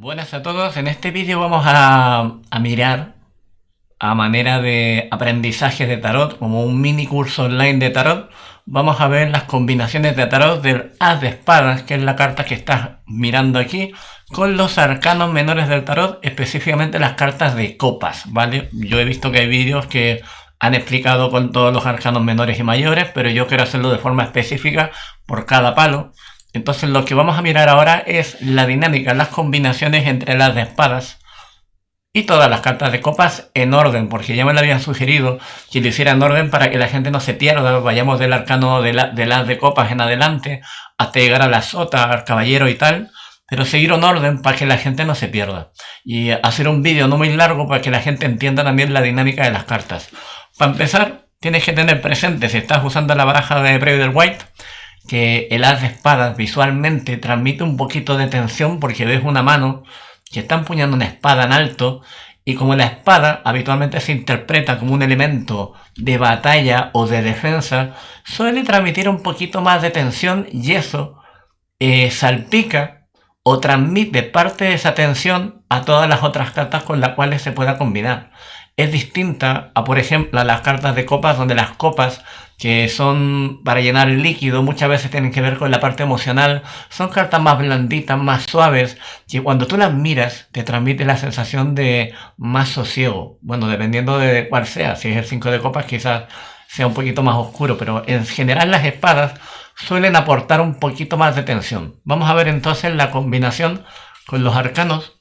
Buenas a todos, en este vídeo vamos a mirar a manera de aprendizaje de tarot, como un mini curso online de tarot. Vamos a ver las combinaciones de tarot del As de Espadas, que es la carta que estás mirando aquí, con los arcanos menores del tarot, específicamente las cartas de copas, ¿vale? Yo he visto que hay vídeos que han explicado con todos los arcanos menores y mayores, pero yo quiero hacerlo de forma específica por cada palo. Entonces lo que vamos a mirar ahora es la dinámica, las combinaciones entre las de espadas y todas las cartas de copas en orden, porque ya me lo habían sugerido que lo hiciera en orden para que la gente no se pierda. Vayamos del arcano de las de copas en adelante hasta llegar a la sota, al caballero y tal, pero seguir en orden para que la gente no se pierda. Y hacer un vídeo no muy largo para que la gente entienda también la dinámica de las cartas. Para empezar, tienes que tener presente, si estás usando la baraja de Braver White, que el As de espadas visualmente transmite un poquito de tensión porque ves una mano que está empuñando una espada en alto, y como la espada habitualmente se interpreta como un elemento de batalla o de defensa, suele transmitir un poquito más de tensión, y eso salpica o transmite parte de esa tensión a todas las otras cartas con las cuales se pueda combinar. Es distinta a, por ejemplo, a las cartas de copas, donde las copas, que son para llenar el líquido, muchas veces tienen que ver con la parte emocional. Son cartas más blanditas, más suaves, que cuando tú las miras te transmite la sensación de más sosiego. Bueno, dependiendo de cuál sea. Si es el 5 de copas, quizás sea un poquito más oscuro, pero en general las espadas suelen aportar un poquito más de tensión. Vamos a ver entonces la combinación con los arcanos.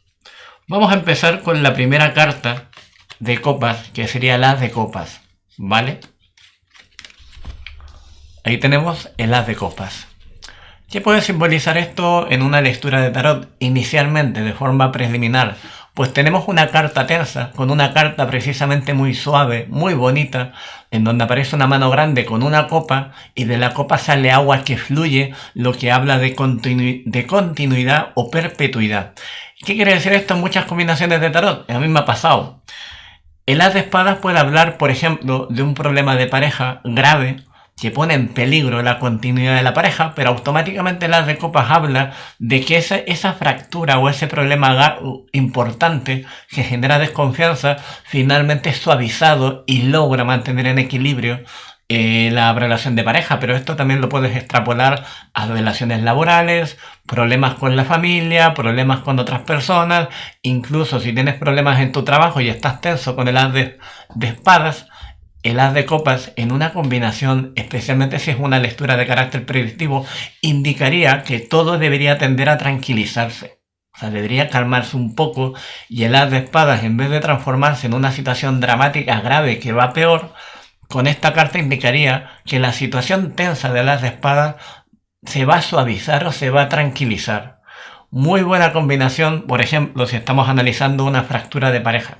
Vamos a empezar con la primera carta de copas, que sería el As de copas, ¿vale? Ahí tenemos el As de copas. ¿Qué puede simbolizar esto en una lectura de tarot? Inicialmente, de forma preliminar, pues tenemos una carta tensa, con una carta precisamente muy suave, muy bonita, en donde aparece una mano grande con una copa, y de la copa sale agua que fluye, lo que habla de continuidad o perpetuidad. ¿Qué quiere decir esto en muchas combinaciones de tarot? A mí me ha pasado. El As de espadas puede hablar, por ejemplo, de un problema de pareja grave que pone en peligro la continuidad de la pareja, pero automáticamente el As de copas habla de que esa fractura o ese problema importante que genera desconfianza finalmente es suavizado y logra mantener en equilibrio la relación de pareja. Pero esto también lo puedes extrapolar a relaciones laborales, problemas con la familia, problemas con otras personas. Incluso si tienes problemas en tu trabajo y estás tenso con el As de espadas, el As de copas en una combinación, especialmente si es una lectura de carácter predictivo, indicaría que todo debería tender a tranquilizarse. O sea, debería calmarse un poco, y el As de espadas, en vez de transformarse en una situación dramática grave que va peor, con esta carta indicaría que la situación tensa del As de espadas se va a suavizar o se va a tranquilizar. Muy buena combinación, por ejemplo, si estamos analizando una fractura de pareja,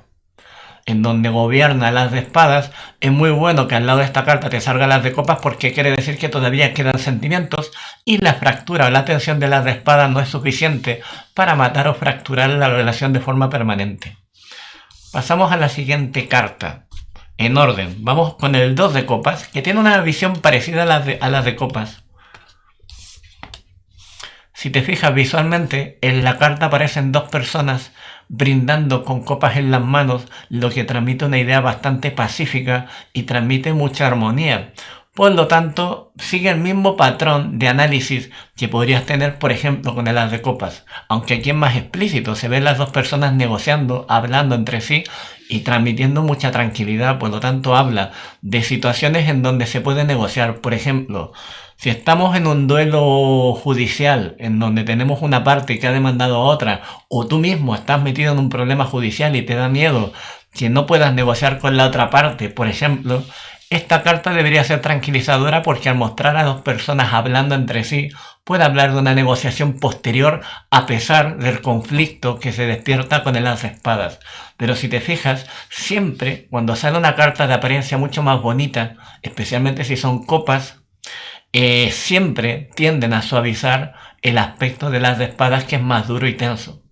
en donde gobierna el As de espadas. Es muy bueno que al lado de esta carta te salga el As de copas, porque quiere decir que todavía quedan sentimientos, y la fractura o la tensión del As de espadas no es suficiente para matar o fracturar la relación de forma permanente. Pasamos a la siguiente carta. En orden, vamos con el 2 de copas, que tiene una visión parecida a las de copas. Si te fijas visualmente, en la carta aparecen dos personas brindando con copas en las manos, lo que transmite una idea bastante pacífica y transmite mucha armonía. Por lo tanto, sigue el mismo patrón de análisis que podrías tener, por ejemplo, con el As de copas. Aunque aquí es más explícito, se ven las dos personas negociando, hablando entre sí y transmitiendo mucha tranquilidad. Por lo tanto, habla de situaciones en donde se puede negociar. Por ejemplo, si estamos en un duelo judicial, en donde tenemos una parte que ha demandado a otra, o tú mismo estás metido en un problema judicial y te da miedo que no puedas negociar con la otra parte, por ejemplo, esta carta debería ser tranquilizadora, porque al mostrar a dos personas hablando entre sí, puede hablar de una negociación posterior a pesar del conflicto que se despierta con el As de espadas. Pero si te fijas, siempre cuando sale una carta de apariencia mucho más bonita, especialmente si son copas, siempre tienden a suavizar el aspecto del As de espadas, que es más duro y tenso.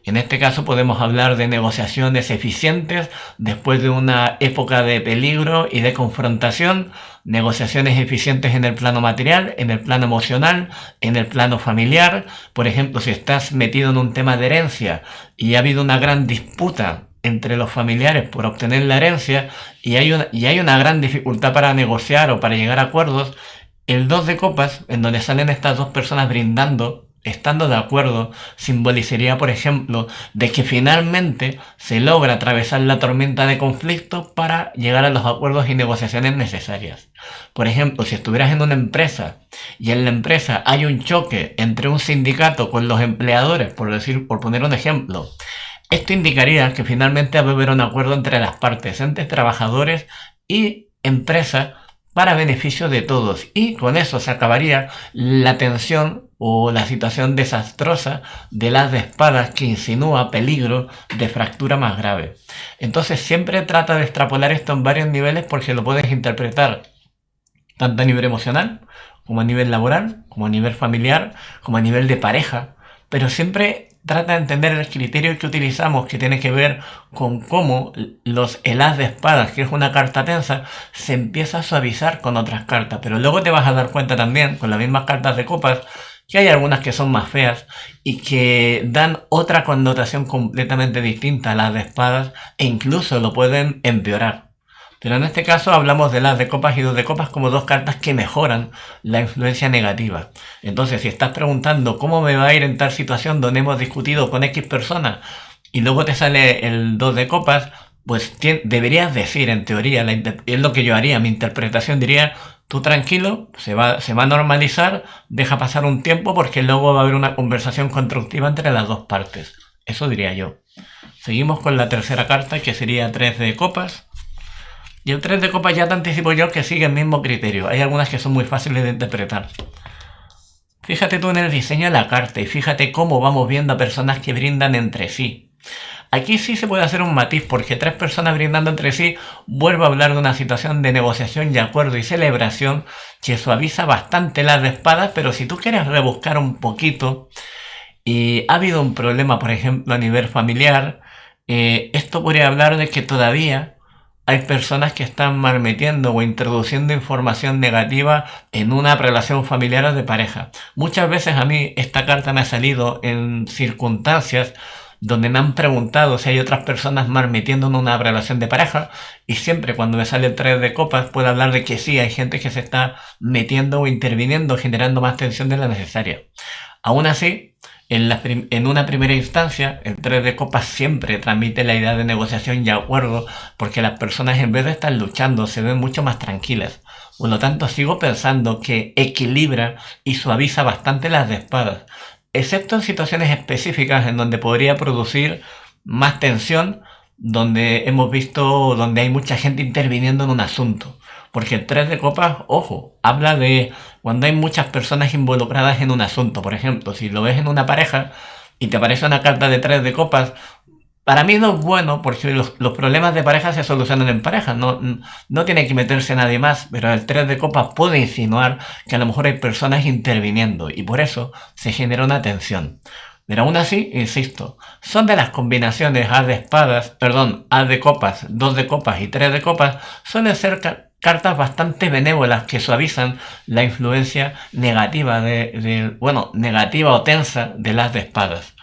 En este caso podemos hablar de negociaciones eficientes después de una época de peligro y de confrontación, negociaciones eficientes en el plano material, en el plano emocional, en el plano familiar. Por ejemplo, si estás metido en un tema de herencia y ha habido una gran disputa entre los familiares por obtener la herencia y hay una gran dificultad para negociar o para llegar a acuerdos, el 2 de copas, en donde salen estas dos personas brindando, estando de acuerdo, simbolizaría, por ejemplo, de que finalmente se logra atravesar la tormenta de conflicto para llegar a los acuerdos y negociaciones necesarias. Por ejemplo, si estuvieras en una empresa y en la empresa hay un choque entre un sindicato con los empleadores, por poner un ejemplo, esto indicaría que finalmente va a haber un acuerdo entre las partes, entre trabajadores y empresa, para beneficio de todos, y con eso se acabaría la tensión o la situación desastrosa de las de espadas que insinúa peligro de fractura más grave. Entonces siempre trata de extrapolar esto en varios niveles, porque lo puedes interpretar tanto a nivel emocional, como a nivel laboral, como a nivel familiar, como a nivel de pareja, pero siempre trata de entender el criterio que utilizamos, que tiene que ver con cómo el as de espadas, que es una carta tensa, se empieza a suavizar con otras cartas. Pero luego te vas a dar cuenta también, con las mismas cartas de copas, que hay algunas que son más feas y que dan otra connotación completamente distinta a las de espadas, e incluso lo pueden empeorar. Pero en este caso hablamos de las de copas y 2 de copas como dos cartas que mejoran la influencia negativa. Entonces, si estás preguntando cómo me va a ir en tal situación donde hemos discutido con X personas y luego te sale el 2 de copas, pues deberías decir, en teoría, es lo que yo haría, mi interpretación diría: tú tranquilo, se va a normalizar, deja pasar un tiempo, porque luego va a haber una conversación constructiva entre las dos partes. Eso diría yo. Seguimos con la tercera carta, que sería 3 de copas. Y el 3 de copas ya te anticipo yo que sigue el mismo criterio. Hay algunas que son muy fáciles de interpretar. Fíjate tú en el diseño de la carta y fíjate cómo vamos viendo a personas que brindan entre sí. Aquí sí se puede hacer un matiz, porque 3 personas brindando entre sí vuelve a hablar de una situación de negociación y acuerdo y celebración que suaviza bastante las de espadas. Pero si tú quieres rebuscar un poquito y ha habido un problema, por ejemplo, a nivel familiar, esto podría hablar de que todavía hay personas que están malmetiendo o introduciendo información negativa en una relación familiar o de pareja. Muchas veces a mí esta carta me ha salido en circunstancias donde me han preguntado si hay otras personas malmetiendo en una relación de pareja, y siempre cuando me sale el 3 de copas puedo hablar de que sí, hay gente que se está metiendo o interviniendo, generando más tensión de la necesaria. Aún así, en una primera instancia, el 3 de copas siempre transmite la idea de negociación y acuerdo, porque las personas, en vez de estar luchando, se ven mucho más tranquilas. Por lo tanto, sigo pensando que equilibra y suaviza bastante las de espadas, excepto en situaciones específicas en donde podría producir más tensión, donde hemos visto donde hay mucha gente interviniendo en un asunto. Porque el 3 de copas, ojo, habla de cuando hay muchas personas involucradas en un asunto. Por ejemplo, si lo ves en una pareja y te aparece una carta de 3 de copas, para mí no es bueno, porque los problemas de pareja se solucionan en pareja, no tiene que meterse nadie más, pero el 3 de copas puede insinuar que a lo mejor hay personas interviniendo y por eso se genera una tensión. Pero aún así, insisto, son de las combinaciones as de copas, 2 de copas y 3 de copas, suelen ser cartas bastante benévolas que suavizan la influencia negativa negativa o tensa de las de espadas.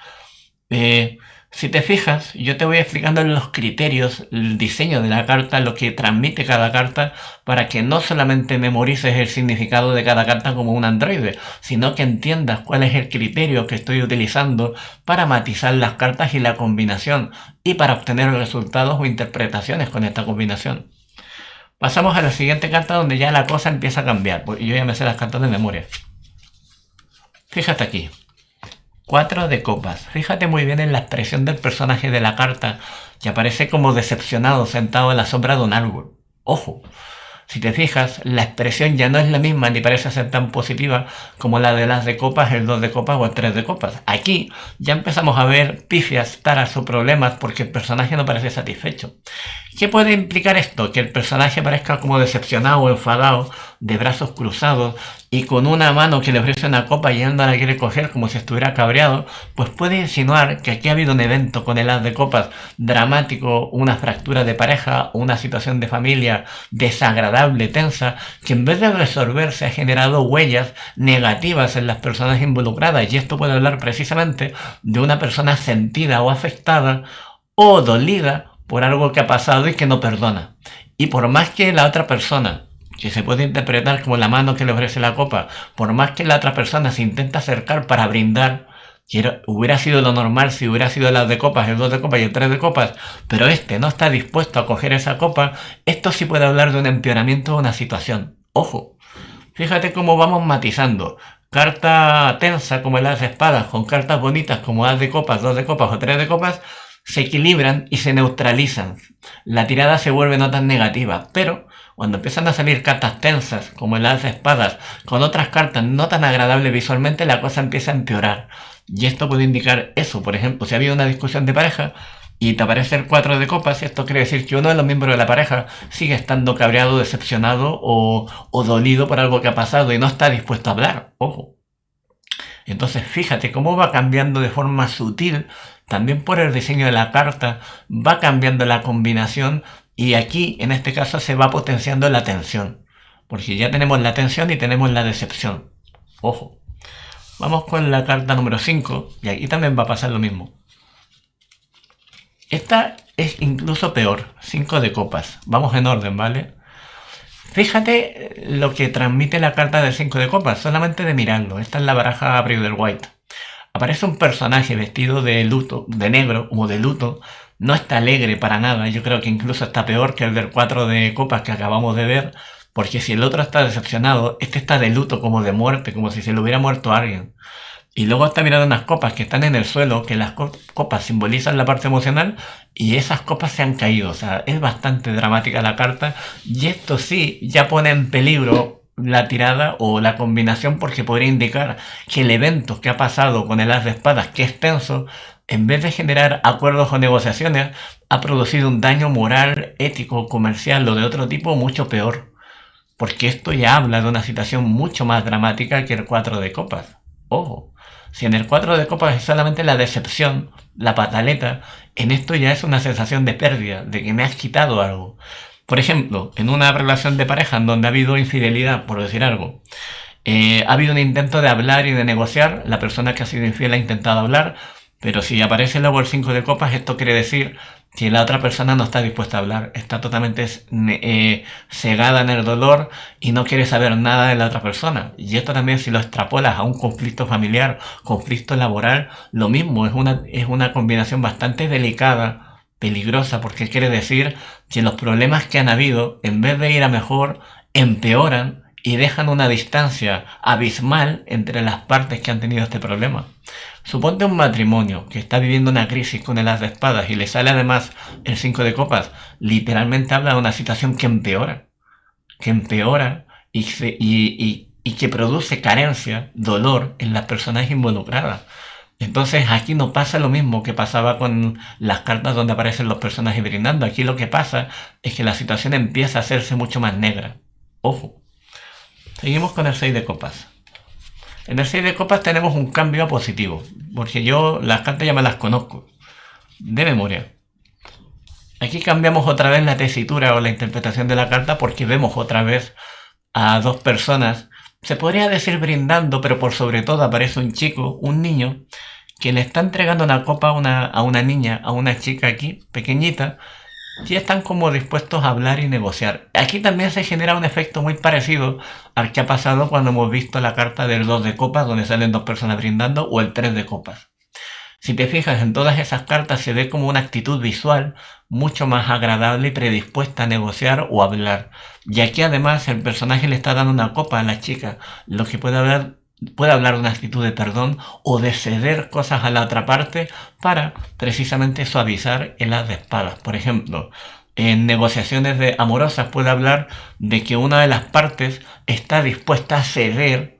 Si te fijas, yo te voy explicando los criterios, el diseño de la carta, lo que transmite cada carta, para que no solamente memorices el significado de cada carta como un androide, sino que entiendas cuál es el criterio que estoy utilizando para matizar las cartas y la combinación, y para obtener resultados o interpretaciones con esta combinación. Pasamos a la siguiente carta, donde ya la cosa empieza a cambiar, porque yo ya me sé las cartas de memoria. Fíjate aquí. 4 de copas. Fíjate muy bien en la expresión del personaje de la carta, que aparece como decepcionado, sentado en la sombra de un árbol. Ojo, si te fijas, la expresión ya no es la misma ni parece ser tan positiva como la de las de copas, el 2 de copas o el 3 de copas. Aquí ya empezamos a ver pifias, taras o problemas, porque el personaje no parece satisfecho. ¿Qué puede implicar esto? Que el personaje parezca como decepcionado o enfadado de brazos cruzados y con una mano que le ofrece una copa y él no la quiere coger como si estuviera cabreado, pues puede insinuar que aquí ha habido un evento con el as de copas dramático, una fractura de pareja, una situación de familia desagradable, tensa, que en vez de resolverse ha generado huellas negativas en las personas involucradas, y esto puede hablar precisamente de una persona sentida o afectada o dolida por algo que ha pasado y que no perdona. Y por más que la otra persona, que se puede interpretar como la mano que le ofrece la copa, por más que la otra persona se intenta acercar para brindar, hubiera sido lo normal si hubiera sido las de copas, el 2 de copas y el 3 de copas, pero este no está dispuesto a coger esa copa, esto sí puede hablar de un empeoramiento de una situación. Ojo, fíjate cómo vamos matizando. Carta tensa como el as de espadas con cartas bonitas como as de copas, 2 de copas o 3 de copas se equilibran y se neutralizan. La tirada se vuelve no tan negativa, pero cuando empiezan a salir cartas tensas como el as de espadas con otras cartas no tan agradables visualmente, la cosa empieza a empeorar. Y esto puede indicar eso. Por ejemplo, si ha habido una discusión de pareja y te aparece el 4 de copas, esto quiere decir que uno de los miembros de la pareja sigue estando cabreado, decepcionado o dolido por algo que ha pasado y no está dispuesto a hablar. Ojo. Entonces fíjate cómo va cambiando de forma sutil, también por el diseño de la carta, va cambiando la combinación y aquí en este caso se va potenciando la tensión. Porque ya tenemos la tensión y tenemos la decepción. Ojo. Vamos con la carta número 5 y aquí también va a pasar lo mismo. Esta es incluso peor, 5 de copas. Vamos en orden, ¿vale? Fíjate lo que transmite la carta del 5 de copas, solamente de mirarlo. Esta es la baraja Rider White. Aparece un personaje vestido de luto, de negro o de luto. No está alegre para nada. Yo creo que incluso está peor que el del 4 de copas que acabamos de ver. Porque si el otro está decepcionado, este está de luto, como de muerte, como si se le hubiera muerto a alguien. Y luego está mirando unas copas que están en el suelo, que las copas simbolizan la parte emocional, y esas copas se han caído. O sea, es bastante dramática la carta, y esto sí ya pone en peligro la tirada o la combinación, porque podría indicar que el evento que ha pasado con el as de espadas, que es tenso, en vez de generar acuerdos o negociaciones, ha producido un daño moral, ético, comercial o de otro tipo mucho peor. Porque esto ya habla de una situación mucho más dramática que el 4 de copas. Ojo, si en el 4 de copas es solamente la decepción, la pataleta, en esto ya es una sensación de pérdida, de que me has quitado algo. Por ejemplo, en una relación de pareja en donde ha habido infidelidad, por decir algo, ha habido un intento de hablar y de negociar, la persona que ha sido infiel ha intentado hablar, pero si aparece luego el 5 de copas, esto quiere decir que la otra persona no está dispuesta a hablar, está totalmente cegada en el dolor y no quiere saber nada de la otra persona. Y esto también, si lo extrapolas a un conflicto familiar, conflicto laboral, lo mismo, es una combinación bastante delicada, peligrosa, porque quiere decir que los problemas que han habido, en vez de ir a mejor, empeoran y dejan una distancia abismal entre las partes que han tenido este problema. Suponte un matrimonio que está viviendo una crisis con el as de espadas y le sale además el 5 de copas. Literalmente habla de una situación que empeora y que produce carencia, dolor en las personas involucradas. Entonces aquí no pasa lo mismo que pasaba con las cartas donde aparecen los personajes brindando. Aquí lo que pasa es que la situación empieza a hacerse mucho más negra. Ojo. Seguimos con el 6 de copas. En el 6 de copas tenemos un cambio a positivo, porque yo las cartas ya me las conozco de memoria. Aquí cambiamos otra vez la tesitura o la interpretación de la carta porque vemos otra vez a dos personas, se podría decir brindando, pero por sobre todo aparece un chico, un niño, que le está entregando una copa a una niña, a una chica aquí, pequeñita, y están como dispuestos a hablar y negociar. Aquí también se genera un efecto muy parecido al que ha pasado cuando hemos visto la carta del 2 de copas, donde salen dos personas brindando, o el 3 de copas. Si te fijas, en todas esas cartas se ve como una actitud visual mucho más agradable y predispuesta a negociar o hablar. Y aquí además el personaje le está dando una copa a la chica, lo que puede hablar de una actitud de perdón o de ceder cosas a la otra parte para precisamente suavizar el as de espadas. Por ejemplo, en negociaciones amorosas puede hablar de que una de las partes está dispuesta a ceder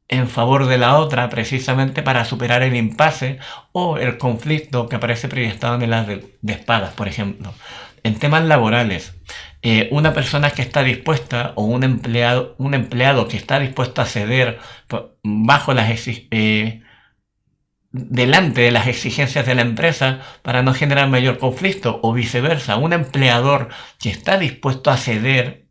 en favor de la otra precisamente para superar el impasse o el conflicto que aparece proyectado en el as de espadas, por ejemplo. En temas laborales, Una persona que está dispuesta o un empleado que está dispuesto a ceder bajo delante de las exigencias de la empresa para no generar mayor conflicto, o viceversa, un empleador que está dispuesto a ceder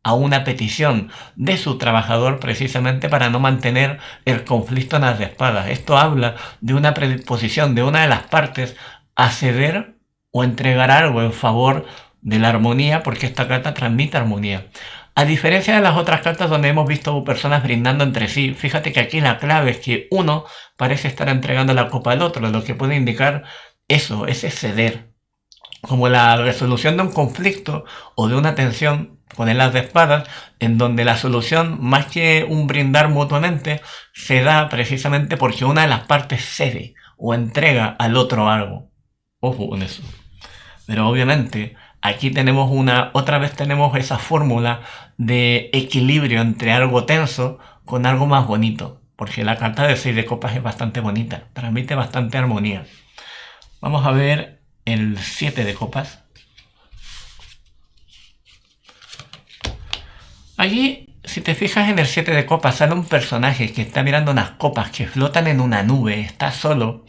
a una petición de su trabajador precisamente para no mantener el conflicto en las de espadas. Esto habla de una predisposición de una de las partes a ceder o entregar algo en favor de la armonía, porque esta carta transmite armonía. A diferencia de las otras cartas donde hemos visto personas brindando entre sí, fíjate que aquí la clave es que uno parece estar entregando la copa al otro, lo que puede indicar eso, ese ceder. Como la resolución de un conflicto o de una tensión con el as de espadas, en donde la solución, más que un brindar mutuamente, se da precisamente porque una de las partes cede o entrega al otro algo. Ojo con eso. Pero obviamente aquí tenemos otra vez tenemos esa fórmula de equilibrio entre algo tenso con algo más bonito, porque la carta de 6 de copas es bastante bonita, transmite bastante armonía. Vamos a ver el 7 de copas. Allí, si te fijas en el 7 de copas, sale un personaje que está mirando unas copas que flotan en una nube, está solo.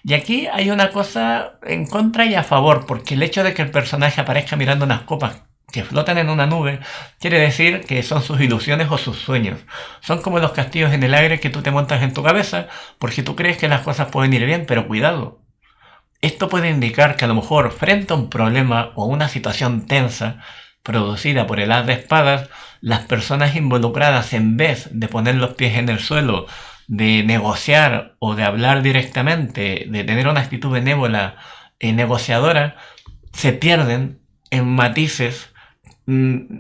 Y aquí hay una cosa en contra y a favor, porque el hecho de que el personaje aparezca mirando unas copas que flotan en una nube quiere decir que son sus ilusiones o sus sueños. Son como los castillos en el aire que tú te montas en tu cabeza porque tú crees que las cosas pueden ir bien, pero cuidado. Esto puede indicar que a lo mejor frente a un problema o una situación tensa producida por el as de espadas, las personas involucradas, en vez de poner los pies en el suelo, de negociar o de hablar directamente, de tener una actitud benévola y negociadora, se pierden en matices,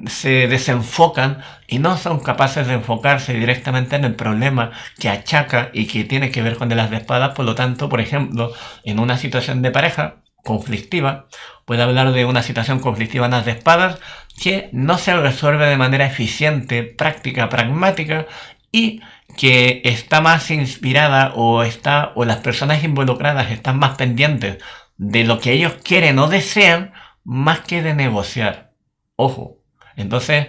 se desenfocan y no son capaces de enfocarse directamente en el problema que achaca y que tiene que ver con el as de espadas. Por lo tanto, por ejemplo, en una situación de pareja conflictiva, puede hablar de una situación conflictiva en as de espadas que no se resuelve de manera eficiente, práctica, pragmática, y que está más inspirada o las personas involucradas están más pendientes de lo que ellos quieren o desean más que de negociar. Ojo. Entonces,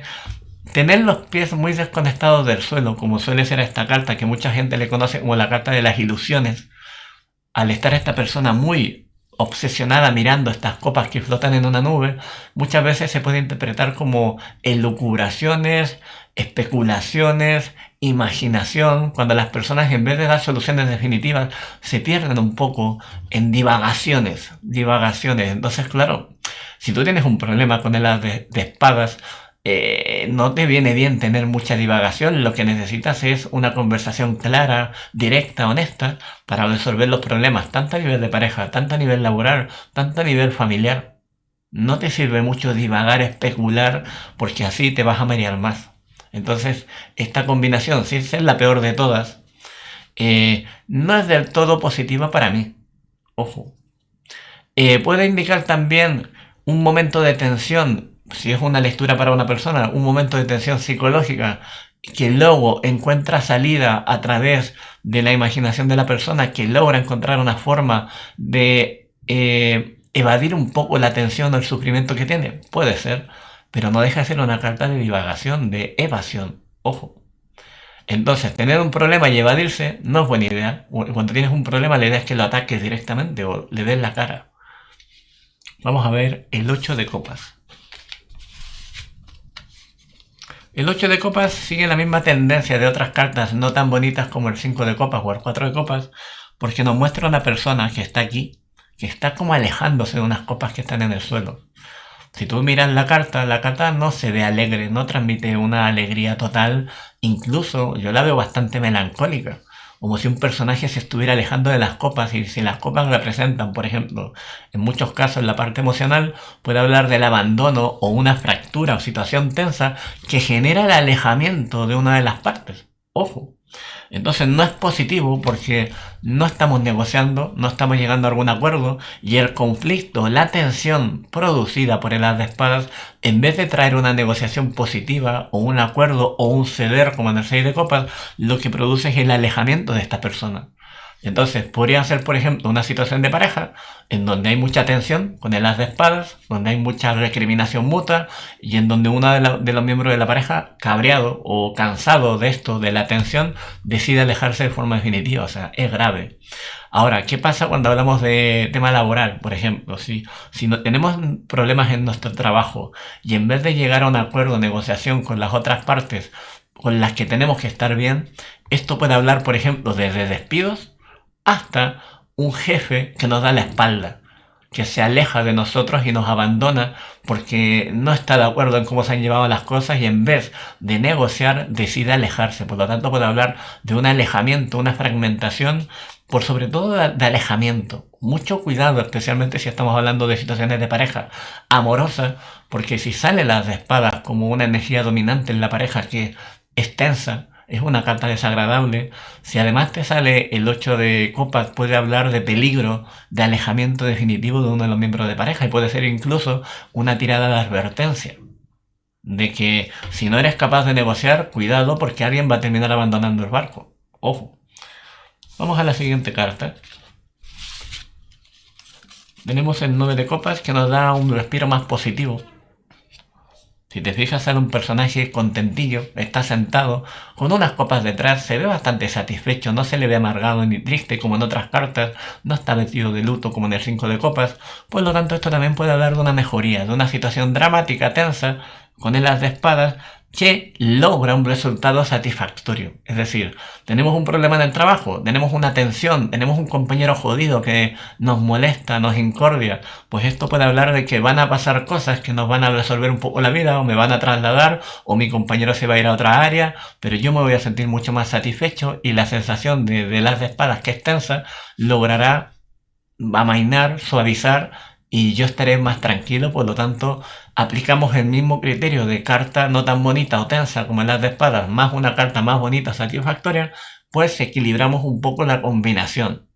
tener los pies muy desconectados del suelo, como suele ser esta carta que mucha gente le conoce como la carta de las ilusiones, al estar esta persona muy obsesionada mirando estas copas que flotan en una nube, muchas veces se puede interpretar como elucubraciones, especulaciones, imaginación, cuando las personas, en vez de dar soluciones definitivas, se pierden un poco en divagaciones. Entonces, claro, si tú tienes un problema con el as de espadas, no te viene bien tener mucha divagación. Lo que necesitas es una conversación clara, directa, honesta, para resolver los problemas, tanto a nivel de pareja, tanto a nivel laboral, tanto a nivel familiar. No te sirve mucho divagar, especular, porque así te vas a marear más. Entonces, esta combinación, sin ser la peor de todas, no es del todo positiva para mí. Ojo. Puede indicar también un momento de tensión, si es una lectura para una persona, un momento de tensión psicológica que luego encuentra salida a través de la imaginación de la persona, que logra encontrar una forma de evadir un poco la tensión o el sufrimiento que tiene. Puede ser, pero no deja de ser una carta de divagación, de evasión. Ojo. Entonces, tener un problema y evadirse no es buena idea. Cuando tienes un problema, la idea es que lo ataques directamente o le des la cara. Vamos a ver el 8 de copas. El 8 de copas sigue la misma tendencia de otras cartas no tan bonitas como el 5 de copas o el 4 de copas, porque nos muestra una persona que está aquí, que está como alejándose de unas copas que están en el suelo. Si tú miras la carta no se ve alegre, no transmite una alegría total, incluso yo la veo bastante melancólica, como si un personaje se estuviera alejando de las copas, y si las copas representan, por ejemplo, en muchos casos la parte emocional, puede hablar del abandono o una fractura o situación tensa que genera el alejamiento de una de las partes. Ojo. Entonces no es positivo porque no estamos negociando, no estamos llegando a algún acuerdo, y el conflicto, la tensión producida por el as de espadas, en vez de traer una negociación positiva o un acuerdo o un ceder como en el 6 de copas, lo que produce es el alejamiento de esta persona. Entonces, podría ser, por ejemplo, una situación de pareja en donde hay mucha tensión con el as de espadas, donde hay mucha recriminación mutua y en donde uno de los miembros de la pareja, cabreado o cansado de esto, de la tensión, decide alejarse de forma definitiva. O sea, es grave. Ahora, ¿qué pasa cuando hablamos de tema laboral? Por ejemplo, si no, tenemos problemas en nuestro trabajo y en vez de llegar a un acuerdo o negociación con las otras partes con las que tenemos que estar bien, esto puede hablar, por ejemplo, desde despidos hasta un jefe que nos da la espalda, que se aleja de nosotros y nos abandona porque no está de acuerdo en cómo se han llevado las cosas y en vez de negociar decide alejarse. Por lo tanto, puede hablar de un alejamiento, una fragmentación, por sobre todo de alejamiento. Mucho cuidado, especialmente si estamos hablando de situaciones de pareja amorosa, porque si sale las de espadas como una energía dominante en la pareja que es tensa, es una carta desagradable. Si además te sale el 8 de copas, puede hablar de peligro, de alejamiento definitivo de uno de los miembros de pareja y puede ser incluso una tirada de advertencia. De que si no eres capaz de negociar, cuidado porque alguien va a terminar abandonando el barco. Ojo. Vamos a la siguiente carta. Tenemos el 9 de copas que nos da un respiro más positivo. Si te fijas, sale un personaje contentillo, está sentado, con unas copas detrás, se ve bastante satisfecho, no se le ve amargado ni triste como en otras cartas, no está vestido de luto como en el 5 de copas, por lo tanto esto también puede hablar de una mejoría, de una situación dramática, tensa, con el as de espadas, que logra un resultado satisfactorio. Es decir, tenemos un problema en el trabajo, tenemos una tensión, tenemos un compañero jodido que nos molesta, nos incordia, pues esto puede hablar de que van a pasar cosas que nos van a resolver un poco la vida, o me van a trasladar, o mi compañero se va a ir a otra área, pero yo me voy a sentir mucho más satisfecho y la sensación de las de espadas que es tensa logrará amainar, suavizar y yo estaré más tranquilo. Por lo tanto, aplicamos el mismo criterio de carta no tan bonita o tensa como en las de espadas, más una carta más bonita, satisfactoria, pues equilibramos un poco la combinación,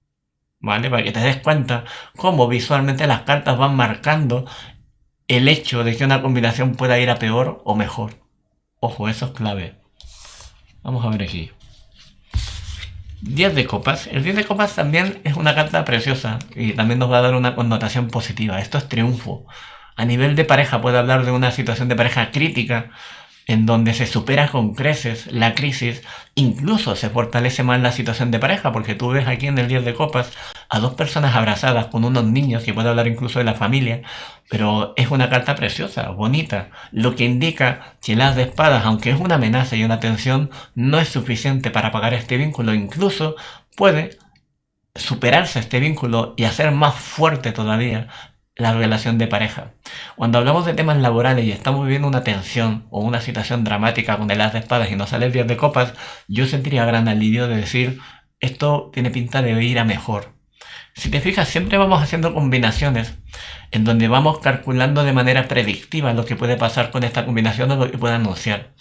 ¿vale? Para que te des cuenta cómo visualmente las cartas van marcando el hecho de que una combinación pueda ir a peor o mejor. Ojo, eso es clave. Vamos a ver aquí. 10 de copas. El 10 de copas también es una carta preciosa y también nos va a dar una connotación positiva. Esto es triunfo. A nivel de pareja puede hablar de una situación de pareja crítica en donde se supera con creces la crisis, incluso se fortalece más la situación de pareja, porque tú ves aquí en el 10 de copas a dos personas abrazadas con unos niños, que puede hablar incluso de la familia, pero es una carta preciosa, bonita, lo que indica que el as de espadas, aunque es una amenaza y una tensión, no es suficiente para apagar este vínculo, incluso puede superarse este vínculo y hacer más fuerte todavía la relación de pareja. Cuando hablamos de temas laborales y estamos viviendo una tensión o una situación dramática con el as de espadas y nos sale el 10 de copas, yo sentiría gran alivio de decir, esto tiene pinta de ir a mejor. Si te fijas, siempre vamos haciendo combinaciones en donde vamos calculando de manera predictiva lo que puede pasar con esta combinación o lo que puede anunciar.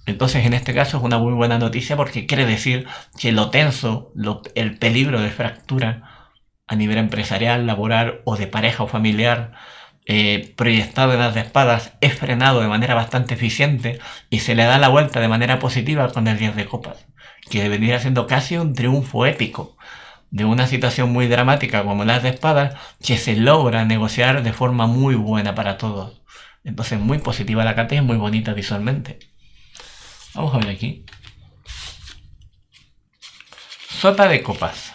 Entonces, en este caso es una muy buena noticia porque quiere decir que lo tenso, el peligro de fractura a nivel empresarial, laboral o de pareja o familiar, proyectado en las de espadas, es frenado de manera bastante eficiente y se le da la vuelta de manera positiva con el 10 de copas, que vendría siendo casi un triunfo épico de una situación muy dramática como las de espadas, que se logra negociar de forma muy buena para todos. Entonces, muy positiva la carta y es muy bonita visualmente. Vamos a ver aquí. Sota de copas.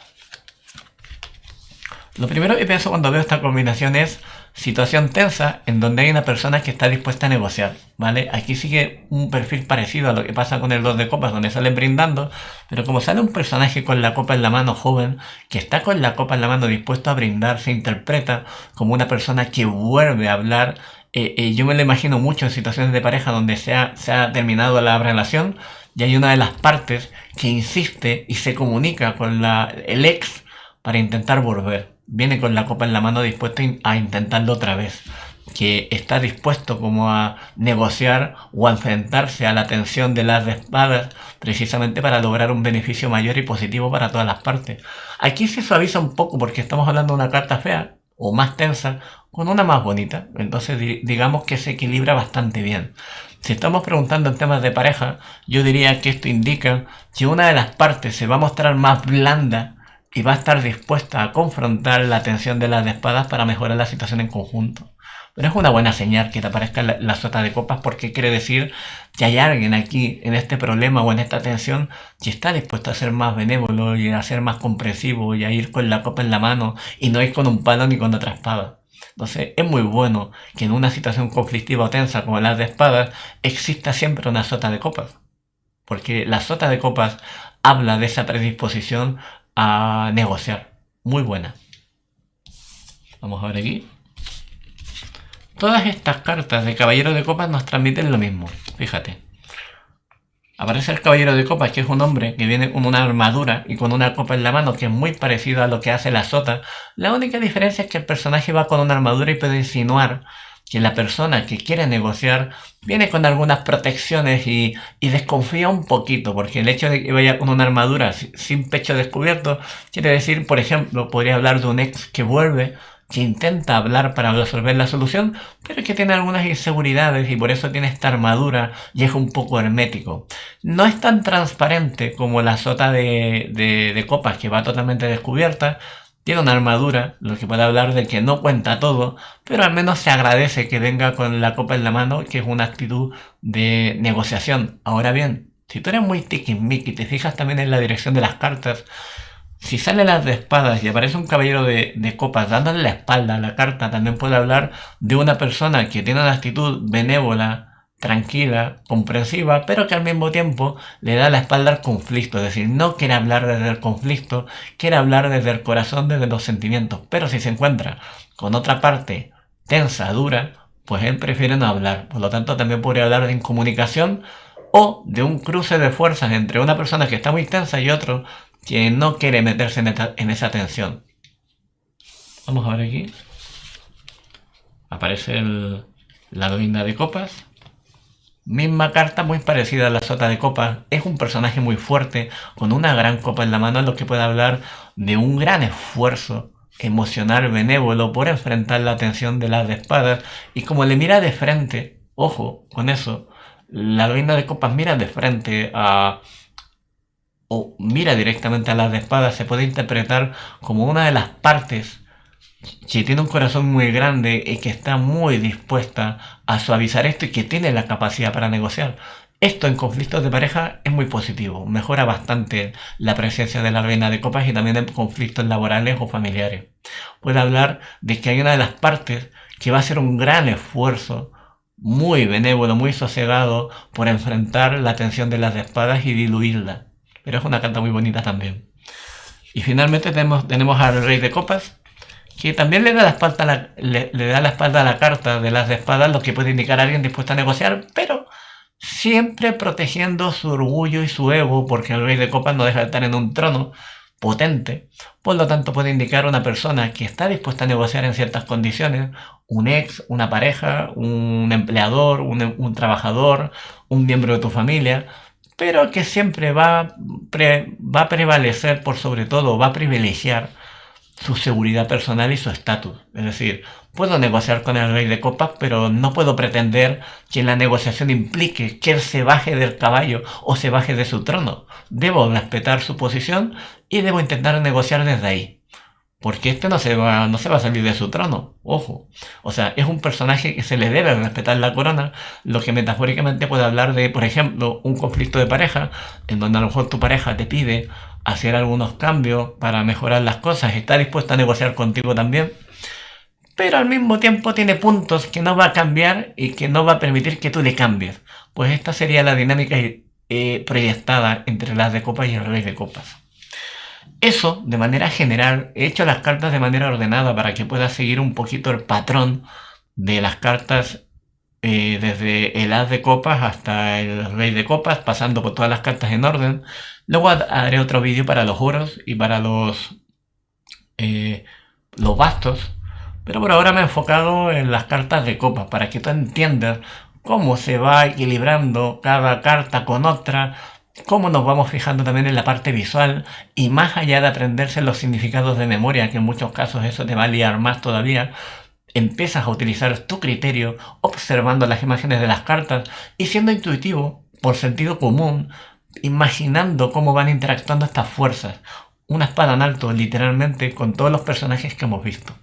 Lo primero que pienso cuando veo esta combinación es situación tensa en donde hay una persona que está dispuesta a negociar, ¿vale? Aquí sigue un perfil parecido a lo que pasa con el 2 de copas, donde salen brindando, pero como sale un personaje con la copa en la mano joven, que está con la copa en la mano dispuesto a brindar, se interpreta como una persona que vuelve a hablar. Yo me lo imagino mucho en situaciones de pareja donde se ha terminado la relación y hay una de las partes que insiste y se comunica con el ex para intentar volver. Viene con la copa en la mano dispuesto a intentarlo otra vez, que está dispuesto como a negociar o a enfrentarse a la tensión de las de espadas precisamente para lograr un beneficio mayor y positivo para todas las partes. Aquí se suaviza un poco porque estamos hablando de una carta fea o más tensa con una más bonita, entonces digamos que se equilibra bastante bien. Si estamos preguntando en temas de pareja, yo diría que esto indica que una de las partes se va a mostrar más blanda y va a estar dispuesta a confrontar la tensión de las de espadas para mejorar la situación en conjunto. Pero es una buena señal que te aparezca la sota de copas, porque quiere decir que hay alguien aquí en este problema o en esta tensión que está dispuesto a ser más benévolo y a ser más comprensivo y a ir con la copa en la mano y no ir con un palo ni con otra espada. Entonces es muy bueno que en una situación conflictiva o tensa como las de espadas exista siempre una sota de copas, porque la sota de copas habla de esa predisposición a negociar. Muy buena. Vamos a ver aquí. Todas estas cartas de Caballero de Copas nos transmiten lo mismo. Fíjate. Aparece el Caballero de Copas, que es un hombre que viene con una armadura y con una copa en la mano, que es muy parecido a lo que hace la sota. La única diferencia es que el personaje va con una armadura y puede insinuar que la persona que quiere negociar viene con algunas protecciones y desconfía un poquito, porque el hecho de que vaya con una armadura sin pecho descubierto quiere decir, por ejemplo, podría hablar de un ex que vuelve, que intenta hablar para resolver la solución, pero que tiene algunas inseguridades y por eso tiene esta armadura y es un poco hermético. No es tan transparente como la sota de copas, que va totalmente descubierta. Tiene una armadura, lo que puede hablar de que no cuenta todo, pero al menos se agradece que venga con la copa en la mano, que es una actitud de negociación. Ahora bien, si tú eres muy tiquismiqui y te fijas también en la dirección de las cartas, si sale las de espadas y aparece un caballero de copas dándole la espalda a la carta, también puede hablar de una persona que tiene una actitud benévola, tranquila, comprensiva, pero que al mismo tiempo le da la espalda al conflicto. Es decir, no quiere hablar desde el conflicto, quiere hablar desde el corazón, desde los sentimientos. Pero si se encuentra con otra parte tensa, dura, pues él prefiere no hablar. Por lo tanto, también podría hablar de incomunicación o de un cruce de fuerzas entre una persona que está muy tensa y otro que no quiere meterse en esa tensión. Vamos a ver aquí. Aparece la reina de copas. Misma carta, muy parecida a la sota de copas. Es un personaje muy fuerte, con una gran copa en la mano, en lo que puede hablar de un gran esfuerzo emocional benévolo por enfrentar la tensión de las de espadas. Y como le mira de frente, ojo con eso, la reina de copas mira de frente o mira directamente a las de espadas, se puede interpretar como una de las partes que tiene un corazón muy grande y que está muy dispuesta a suavizar esto y que tiene la capacidad para negociar. Esto en conflictos de pareja es muy positivo, mejora bastante la presencia de la reina de copas y también en conflictos laborales o familiares. Puede hablar de que hay una de las partes que va a hacer un gran esfuerzo, muy benévolo, muy sosegado, por enfrentar la tensión de las de espadas y diluirla. Pero es una carta muy bonita también. Y finalmente tenemos al rey de copas, que también le da la espalda le da la espalda a la carta de las de espadas, lo que puede indicar a alguien dispuesto a negociar, pero siempre protegiendo su orgullo y su ego, porque el rey de copas no deja de estar en un trono potente. Por lo tanto, puede indicar a una persona que está dispuesta a negociar en ciertas condiciones, un ex, una pareja, un empleador, un trabajador, un miembro de tu familia, pero que siempre va a prevalecer por sobre todo, va a privilegiar su seguridad personal y su estatus. Es decir, puedo negociar con el rey de copas, pero no puedo pretender que la negociación implique que él se baje del caballo o se baje de su trono. Debo respetar su posición y debo intentar negociar desde ahí. Porque este no se va a salir de su trono, ojo. O sea, es un personaje que se le debe respetar la corona, lo que metafóricamente puede hablar de, por ejemplo, un conflicto de pareja, en donde a lo mejor tu pareja te pide hacer algunos cambios para mejorar las cosas, está dispuesta a negociar contigo también, pero al mismo tiempo tiene puntos que no va a cambiar y que no va a permitir que tú le cambies. Pues esta sería la dinámica proyectada entre las de copas y el rey de copas. Eso, de manera general, he hecho las cartas de manera ordenada para que puedas seguir un poquito el patrón de las cartas, desde el as de copas hasta el rey de copas, pasando por todas las cartas en orden. Luego haré otro vídeo para los oros y para los bastos, pero por ahora me he enfocado en las cartas de copas para que tú entiendas cómo se va equilibrando cada carta con otra, cómo nos vamos fijando también en la parte visual y más allá de aprenderse los significados de memoria, que en muchos casos eso te va a liar más todavía, empiezas a utilizar tu criterio observando las imágenes de las cartas y siendo intuitivo por sentido común, imaginando cómo van interactuando estas fuerzas. una espada en alto, literalmente, con todos los personajes que hemos visto.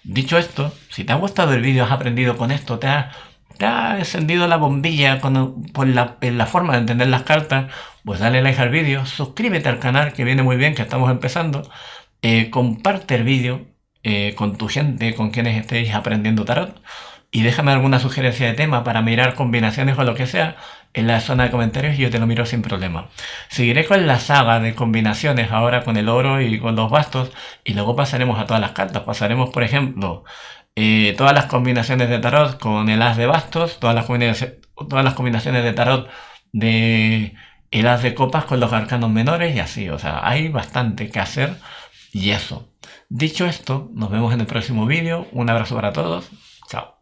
Dicho esto, si te ha gustado el vídeo, has aprendido con esto, te ha encendido la bombilla en la forma de entender las cartas, pues dale like al vídeo, suscríbete al canal, que viene muy bien, que estamos empezando, comparte el vídeo con tu gente, con quienes estéis aprendiendo tarot, y déjame alguna sugerencia de tema para mirar combinaciones o lo que sea en la zona de comentarios y yo te lo miro sin problema. Seguiré con la saga de combinaciones ahora con el oro y con los bastos y luego pasaremos a todas las cartas. Pasaremos, por ejemplo, todas las combinaciones de tarot con el as de bastos, todas las combinaciones de tarot de el as de copas con los arcanos menores y así. O sea, hay bastante que hacer y eso. Dicho esto, nos vemos en el próximo vídeo. Un abrazo para todos. Chao.